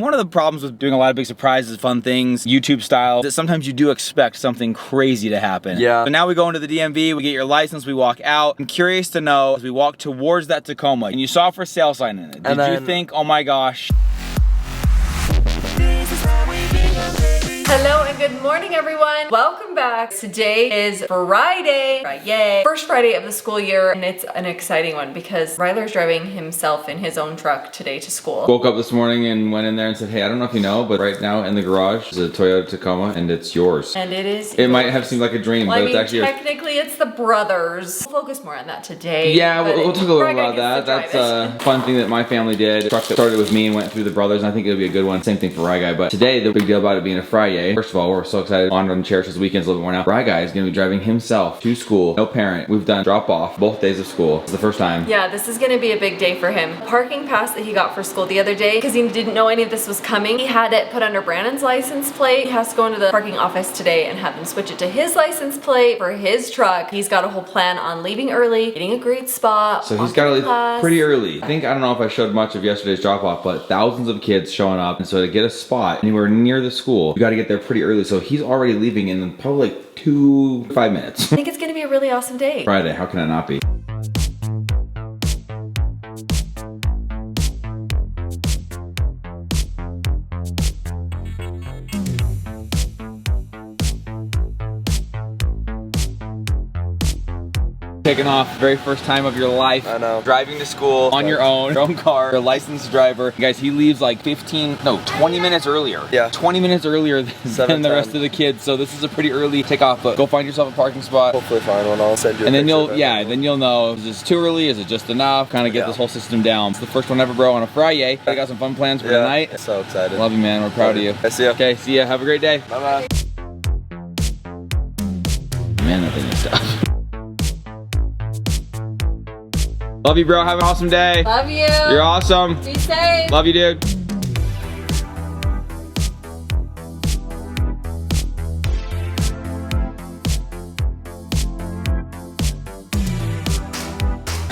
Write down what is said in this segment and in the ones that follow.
One of the problems with doing a lot of big surprises, fun things, YouTube style, is that sometimes you do expect something crazy to happen. Yeah. So now we go into the DMV, we get your license, we walk out. I'm curious to know, as we walk towards that Tacoma, and you saw a for sale sign in it, did you think, oh my gosh? Hello and good morning, everyone. Welcome back. Today is Friday. Yay. First Friday of the school year, and it's an exciting one because Ryler's driving himself in his own truck today to school. Woke up this morning and went in there and said, hey, I don't know if you know, but right now in the garage is a Toyota Tacoma and it's yours. And it is. It might have seemed like a dream, well, but it's actually technically it's the brothers. We'll focus more on that today. Yeah, we'll talk a little bit about that. That's a fun thing that my family did. A truck that started with me and went through the brothers, and I think it'll be a good one. Same thing for Rye Guy, but today the big deal about it being a Friday. First of all, we're so excited. On and cherish this weekend's a little bit more now. Rye Guy is going to be driving himself to school. No parent. We've done drop off both days of school. It's the first time. Yeah, this is going to be a big day for him. Parking pass that he got for school the other day, because he didn't know any of this was coming, he had it put under Brandon's license plate. He has to go into the parking office today and have them switch it to his license plate for his truck. He's got a whole plan on leaving early, getting a great spot. So he's got to leave pretty early. I don't know if I showed much of yesterday's drop off, but thousands of kids showing up, and so to get a spot anywhere near the school, you got to get there pretty early. So he's already leaving in probably like 2 to 5 minutes. I think it's gonna be a really awesome day. Friday, how can it not be? Taking off, very first time of your life. I know. Driving to school on your own car, your licensed driver. Guys, he leaves like 20 minutes earlier. Yeah. 20 minutes earlier than the rest of the kids. So this is a pretty early takeoff, but go find yourself a parking spot. Hopefully find one. I'll send you a And then picture you'll know, is this too early? Is it just enough? Kind of get this whole system down. It's the first one ever, bro, on a Friday. I got some fun plans for tonight. So excited. Love you, man. We're proud of you. I see you. Okay, see ya. Have a great day. Bye-bye. Man, that thing is tough. Love you, bro. Have an awesome day. Love you. You're awesome. Be safe. Love you, dude.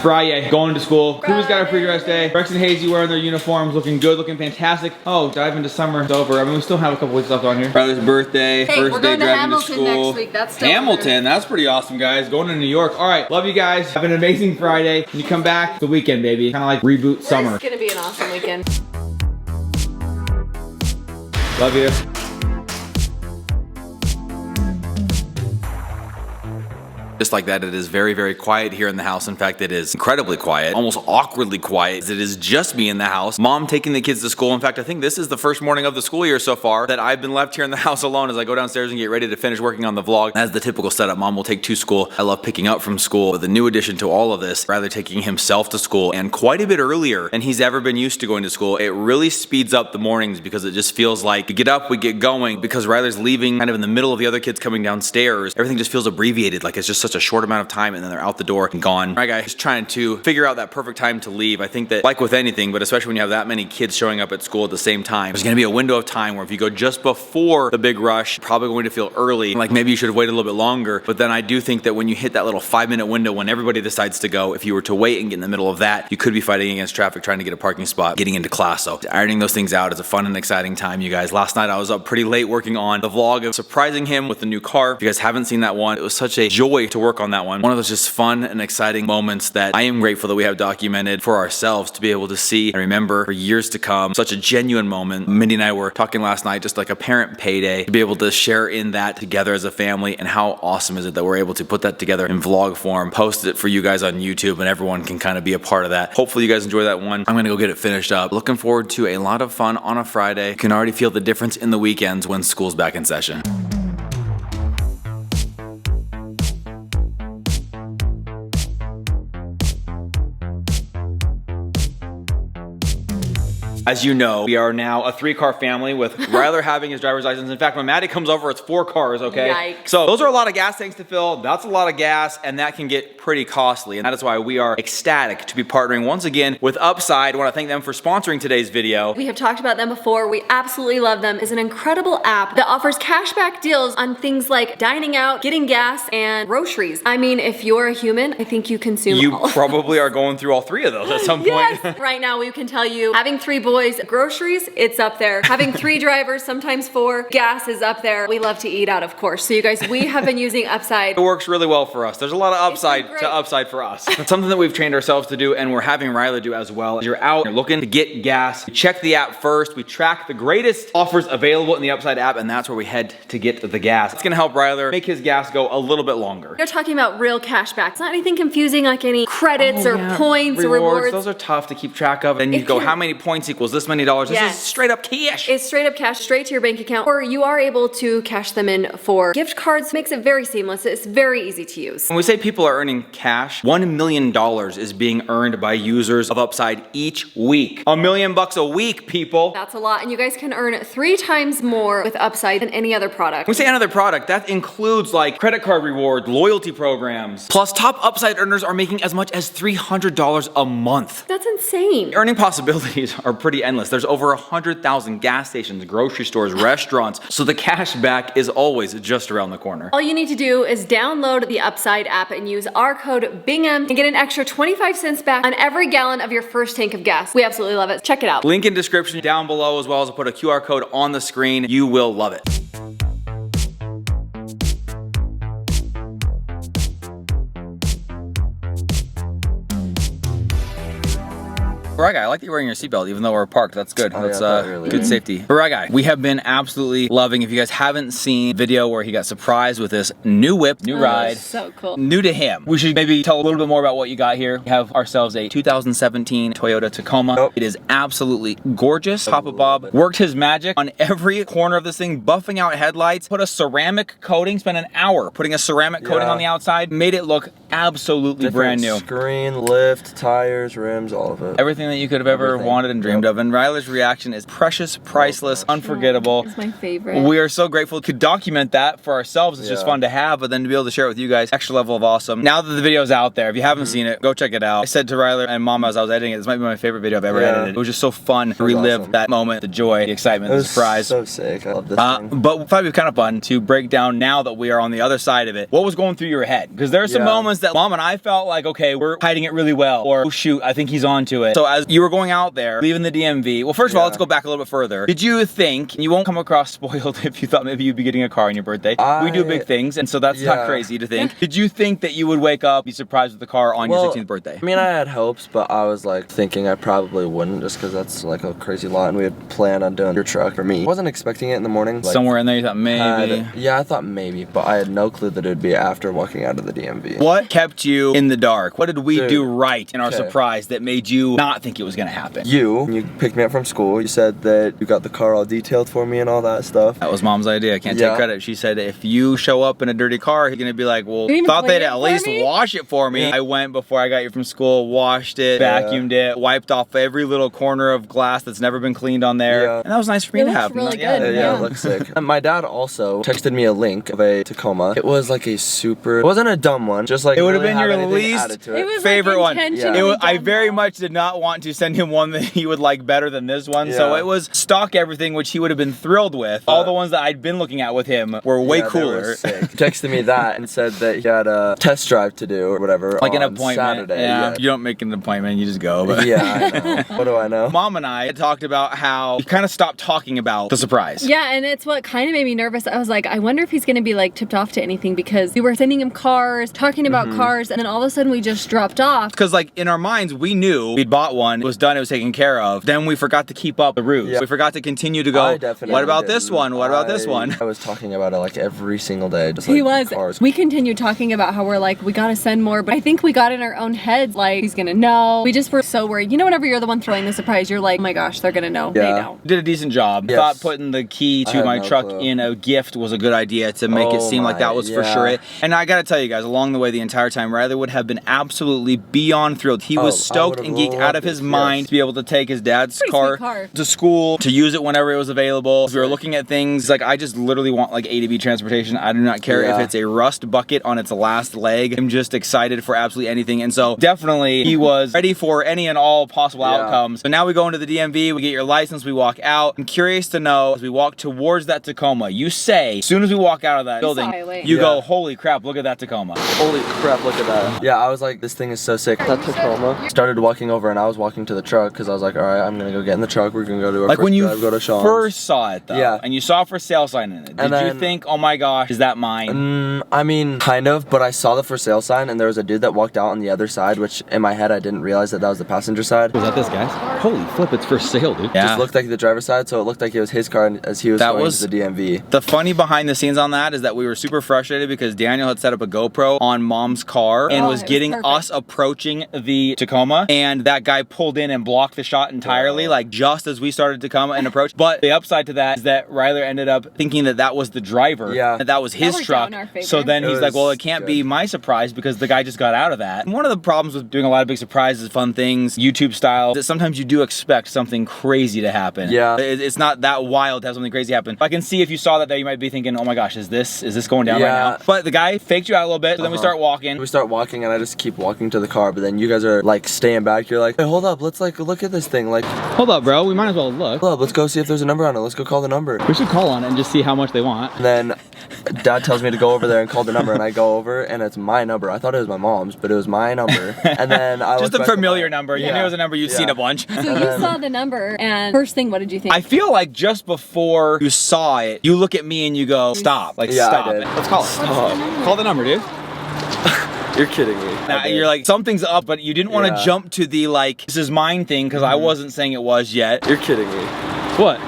Friday, going to school. Crew's got a pre-dress day. Rex and Hazy wearing their uniforms, looking good, looking fantastic. Oh, dive into summer. It's over. I mean, we still have a couple weeks left on here. Riley's birthday, hey, first day driving to school. Next week. That's still Hamilton, that's pretty awesome, guys. Going to New York. All right, love you guys. Have an amazing Friday. When you come back, the weekend, baby. Kind of like reboot summer. It's gonna be an awesome weekend. Love you. Just like that, it is very, very quiet here in the house. In fact, it is incredibly quiet, almost awkwardly quiet. It is just me in the house. Mom taking the kids to school. In fact, I think this is the first morning of the school year so far that I've been left here in the house alone as I go downstairs and get ready to finish working on the vlog. As the typical setup, Mom will take to school. I love picking up from school. But the new addition to all of this, Ryler taking himself to school and quite a bit earlier than he's ever been used to going to school. It really speeds up the mornings because it just feels like we get up, we get going. Because Ryler's leaving kind of in the middle of the other kids coming downstairs, everything just feels abbreviated, like it's just such a short amount of time and then they're out the door and gone. Right, guys, just trying to figure out that perfect time to leave. I think that, like with anything, but especially when you have that many kids showing up at school at the same time, there's gonna be a window of time where if you go just before the big rush, you're probably going to feel early, like maybe you should have waited a little bit longer. But then I do think that when you hit that little 5-minute window when everybody decides to go, if you were to wait and get in the middle of that, you could be fighting against traffic trying to get a parking spot, getting into class. So ironing those things out is a fun and exciting time, you guys. Last night I was up pretty late working on the vlog of surprising him with the new car. If you guys haven't seen that one, it was such a joy to work on that one. One of those just fun and exciting moments that I am grateful that we have documented for ourselves to be able to see and remember for years to come. Such a genuine moment. Mindy and I were talking last night, just like a parent payday, to be able to share in that together as a family. And how awesome is it that we're able to put that together in vlog form, post it for you guys on YouTube, and everyone can kind of be a part of that. Hopefully you guys enjoy that one. I'm gonna go get it finished up. Looking forward to a lot of fun on a Friday. You can already feel the difference in the weekends when school's back in session. As you know, we are now a 3-car family with Ryler having his driver's license. In fact, when Maddie comes over, it's 4 cars, okay? Yikes. So those are a lot of gas tanks to fill. That's a lot of gas, and that can get pretty costly. And that is why we are ecstatic to be partnering once again with Upside. I want to thank them for sponsoring today's video. We have talked about them before. We absolutely love them. It's an incredible app that offers cashback deals on things like dining out, getting gas, and groceries. I mean, if you're a human, I think you consume all. You probably are going through all 3 of those at some point. Yes. Right now, we can tell you, having 3 boys, boys, groceries, it's up there. Having 3 drivers, sometimes 4, gas is up there. We love to eat out, of course. So you guys, we have been using Upside. It works really well for us. There's a lot of upside to Upside for us. It's something that we've trained ourselves to do, and we're having Riley do as well. You're out, you're looking to get gas. We check the app first. We track the greatest offers available in the Upside app, and that's where we head to get the gas. It's gonna help Riley make his gas go a little bit longer. You're talking about real cash back. It's not anything confusing like any credits or points or rewards. Those are tough to keep track of. And you go, how many points equals this many dollars? This is straight up cash. It's straight up cash, straight to your bank account, or you are able to cash them in for gift cards. Makes it very seamless. It's very easy to use. When we say people are earning cash, $1 million is being earned by users of Upside each week. $1 million a week, people. That's a lot, and you guys can earn 3 times more with Upside than any other product. When we say another product, that includes like credit card rewards, loyalty programs. Plus, top Upside earners are making as much as $300 a month. That's insane. Earning possibilities are pretty endless. There's over 100,000 gas stations, grocery stores, restaurants, so the cash back is always just around the corner. All you need to do is download the Upside app and use our code Bingham and get an extra 25 cents back on every gallon of your first tank of gas. We absolutely love it. Check it out. Link in description down below, as well as I'll put a QR code on the screen. You will love it. Right, guy, I like that you're wearing your seatbelt, even though we're parked. That's good. That's good safety. Right, guy, we have been absolutely loving. If you guys haven't seen the video where he got surprised with this new whip, new ride, so cool, new to him. We should maybe tell a little bit more about what you got here. We have ourselves a 2017 Toyota Tacoma. It is absolutely gorgeous. Papa Bob worked his magic on every corner of this thing, buffing out headlights, put a ceramic coating, spent an hour putting a ceramic coating on the outside, made it look absolutely brand new. Screen, lift, tires, rims, all of it. Everything that you could have ever wanted and dreamed of. And Riley's reaction is precious, priceless, unforgettable. It's my favorite. We are so grateful to document that for ourselves. It's just fun to have, but then to be able to share it with you guys, extra level of awesome. Now that the video's out there, if you haven't seen it, go check it out. I said to Riley and Mom as I was editing it, this might be my favorite video I've ever edited. It was just so fun to relive that moment, the joy, the excitement, the surprise. So sick. I love this thing. But we thought it'd be kind of fun to break down, now that we are on the other side of it, what was going through your head. Because there are some moments that Mom and I felt like, okay, we're hiding it really well, or oh shoot, I think he's onto it. So as you were going out there, leaving the DMV, well, first of all, let's go back a little bit further. Did you think, and you won't come across spoiled if you thought maybe you'd be getting a car on your birthday. We do big things, and so that's not crazy to think. Did you think that you would wake up, be surprised with the car on your 16th birthday? I mean, I had hopes, but I was like thinking I probably wouldn't, just because that's like a crazy lot, and we had planned on doing your truck for me. I wasn't expecting it in the morning. Like, somewhere in there you thought maybe? Yeah, I thought maybe, but I had no clue that it would be after walking out of the DMV. What kept you in the dark? What did we do right in our surprise that made you not think it was gonna happen? You picked me up from school. You said that you got the car all detailed for me and all that stuff. That was Mom's idea. I can't take credit. She said if you show up in a dirty car, you're gonna be like, well, thought they'd at least wash it for me. I went before I got you from school, washed it, vacuumed it, wiped off every little corner of glass that's never been cleaned on there. And that was nice for me to have. Really good. Yeah, it looks sick. And my dad also texted me a link of a Tacoma. It was like a super, it wasn't a dumb one, just like it would have been your least favorite one. I very much did not want to send him one that he would like better than this one. So it was stock everything, which he would have been thrilled with. All the ones that I'd been looking at with him were way cooler. He texted me that and said that he had a test drive to do or whatever, like on an appointment. Saturday. You don't make an appointment, you just go. But yeah, I know. What do I know? Mom and I had talked about how he kind of stopped talking about the surprise. Yeah, and it's what kind of made me nervous. I was like, I wonder if he's gonna be like tipped off to anything, because we were sending him cars, talking about cars, and then all of a sudden we just dropped off. Because like in our minds, we knew we'd bought one, it was done, it was taken care of. Then we forgot to keep up the ruse. We forgot to continue to go, what about this one? What about this one? I was talking about it like every single day. Just like, he was. Cars. We continued talking about how we're like, we gotta send more, but I think we got in our own heads like, he's gonna know. We just were so worried. You know, whenever you're the one throwing the surprise, you're like, oh my gosh, they're gonna know. They know. Did a decent job. Thought putting the key to my truck in a gift was a good idea to make it seem like that was for sure it. And I gotta tell you guys, along the way, the entire time, Riley would have been absolutely beyond thrilled. He was stoked and geeked out of his mind to be able to take his dad's car to school, to use it whenever it was available. We were looking at things like, I just literally want like A to B transportation. I do not care if it's a rust bucket on its last leg. I'm just excited for absolutely anything. And so definitely he was ready for any and all possible outcomes. So now we go into the DMV, we get your license, we walk out. I'm curious to know, as we walk towards that Tacoma, you say, as soon as we walk out of that building, you go, holy crap, look at that Tacoma. Holy crap, look at that. Yeah, I was like, this thing is so sick. That Tacoma. Started walking over and I was walking to the truck because I was like, all right, I'm gonna go get in the truck. We're gonna go to our Like first when you drive, go to Sean's. first saw it though, Yeah. and you saw for sale sign in it, did you think, oh my gosh, is that mine? I mean, kind of, but I saw the for sale sign and there was a dude that walked out on the other side, which in my head I didn't realize that was the passenger side. Was that this guy's? Holy flip, it's for sale, dude. Yeah. Just looked like the driver's side, so it looked like it was his car as he was going to the DMV. The funny behind the scenes on that is that we were super frustrated because Daniel had set up a GoPro on Mom's car and was getting us approaching the Tacoma, and that guy pulled in and blocked the shot entirely, like just as we started to come and approach. But the upside to that is that Ryler ended up thinking that that was the driver, that that was his truck. So then he's like, well, it can't be my surprise because the guy just got out of that. And one of the problems with doing a lot of big surprises, fun things, YouTube style, is that sometimes you do expect something crazy to happen. Yeah. It's not that wild to have something crazy happen. I can see if you saw that there, you might be thinking, oh my gosh, is this going down right now? But the guy faked you out a little bit, so then we start walking. We start walking and I just keep walking to the car, but then you guys are like staying back. You're like, hey, hold up, let's like look at this thing. Like, hold up, bro, we might as well look. Hold up, let's go see if there's a number on it. Let's go call the number. We should call on it and just see how much they want. And then Dad tells me to go over there and call the number, and I go over and it's my number. I thought it was my mom's, but it was my number. And then I just a familiar number. You knew it was a number you'd seen a bunch. So you saw the number, and first thing, what did you think? I feel like just before you saw it, you look at me and you go, stop. Like, stop it. Let's call it. Stop. Call the number, dude. You're kidding me. Now, you're like, something's up, but you didn't want to jump to the like, this is mine thing, because I wasn't saying it was yet. You're kidding me. What?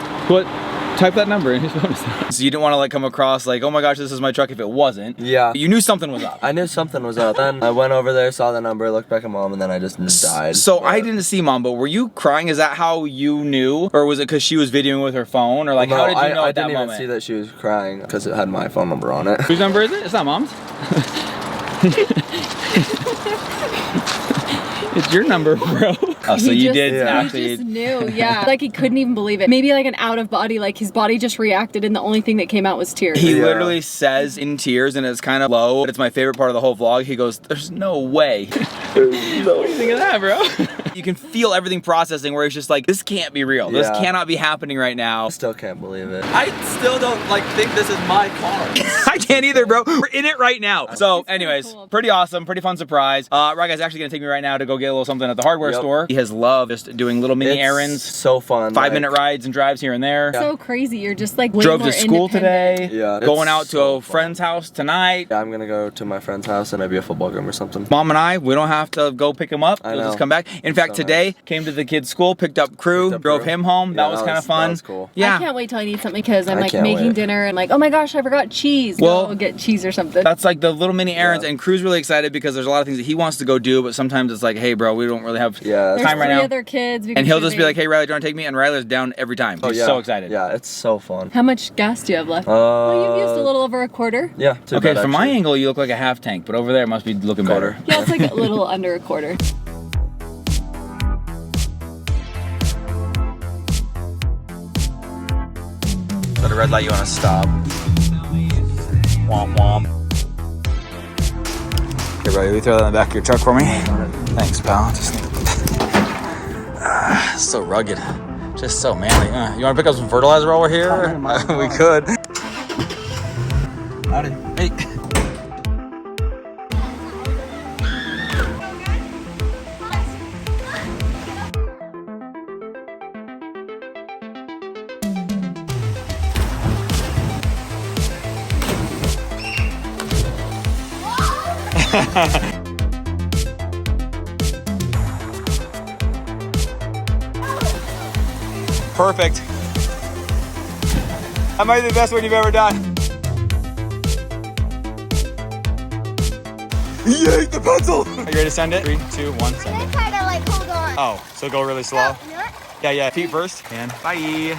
Type that number in his phone. So you didn't want to like come across like, oh my gosh, this is my truck if it wasn't. Yeah. You knew something was up. I knew something was up. Then I went over there, saw the number, looked back at Mom, and then I just died. So I didn't see Mom, but were you crying? Is that how you knew? Or was it because she was videoing with her phone? Or like, how did you know at that moment? I didn't even see that she was crying because it had my phone number on it. Whose number is it? It's not Mom's. It's your number, bro. Oh, so you did actually. He just knew, like he couldn't even believe it. Maybe like an out of body, like his body just reacted and the only thing that came out was tears. He literally says in tears, and it's kind of low, but it's my favorite part of the whole vlog. He goes, there's no way. What do you think of that, bro? You can feel everything processing where it's just like, this can't be real. This cannot be happening right now. I still can't believe it. I still don't like think this is my car. I can't either, bro. We're in it right now. So anyways, pretty awesome, pretty fun surprise. Right guy's actually gonna take me right now to go get a little something at the hardware store. He has loved just doing little mini errands. So fun. 5-minute rides and drives here and there. So crazy. You're just like way drove more to school today. Yeah. Going out to a friend's house tonight. Yeah, I'm gonna go to my friend's house and maybe a football game or something. Mom and I, we don't have to go pick him up. We'll just come back. In fact, today came to the kid's school, picked up Crew, drove him home. That was kind of fun. That was cool. Yeah. I can't wait till I need something because I'm like making dinner and like, oh my gosh, I forgot cheese. Well, go get cheese or something. That's like the little mini errands, and Crew's really excited because there's a lot of things that he wants to go do, but sometimes it's like, hey, bro, we don't really have time right now. Other kids. And he'll just be like, hey, Riley, do you want to take me? And Riley's down every time. He's so excited. Yeah, it's so fun. How much gas do you have left? Well, you've used a little over a quarter. Yeah. Okay, from my angle, you look like a half tank, but over there it must be looking better. Yeah, it's like a little under a quarter. At a red light, you want to stop. Womp womp. Okay, bro, will you throw that in the back of your truck for me? Thanks, pal. Just so rugged. Just so manly. You want to pick up some fertilizer while we're here? We could. Howdy. Hey. Perfect. That might be the best one you've ever done. Yay, the pencil! Are you ready to send it? 3, 2, 1, send it. Try to like hold on. Oh, so go really slow? You know what? Yeah, feet first. And bye.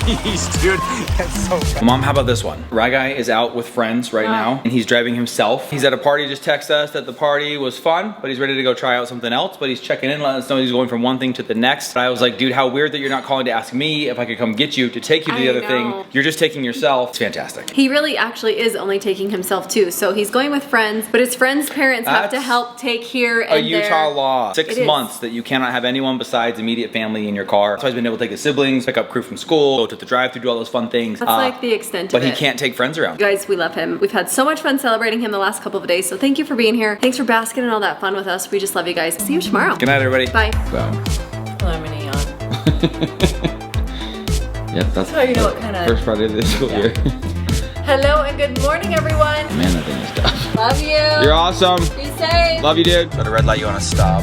Jeez, dude, that's so fun. Mom, how about this one? Rye Guy is out with friends right now, and he's driving himself. He's at a party, just texted us that the party was fun, but he's ready to go try out something else, but he's checking in, letting us know he's going from one thing to the next. But I was like, dude, how weird that you're not calling to ask me if I could come get you to take you to the other thing. You're just taking yourself. It's fantastic. He really actually is only taking himself too. So he's going with friends, but his friends' parents have to help take here and a Utah law. 6 It months that you cannot have anyone besides immediate family in your car. So he's been able to take his siblings, pick up Crew from school, go to at the drive-thru, do all those fun things. That's like the extent of But it. he can't take friends around. Guys, we love him. We've had so much fun celebrating him the last couple of days, so thank you for being here. Thanks for basking in all that fun with us. We just love you guys. See you tomorrow. Good night, everybody. Bye. So, Harmony on. yep, that's how you know what kind of... first Friday of the school year. Hello and good morning, everyone. Man, that thing is tough. Love you. You're awesome. Be safe. Love you, dude. Got a red light, you want to stop.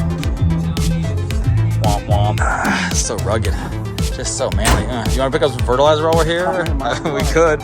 Womp womp. Ah, so rugged. Just so manly. You want to pick up some fertilizer while we're here? We could.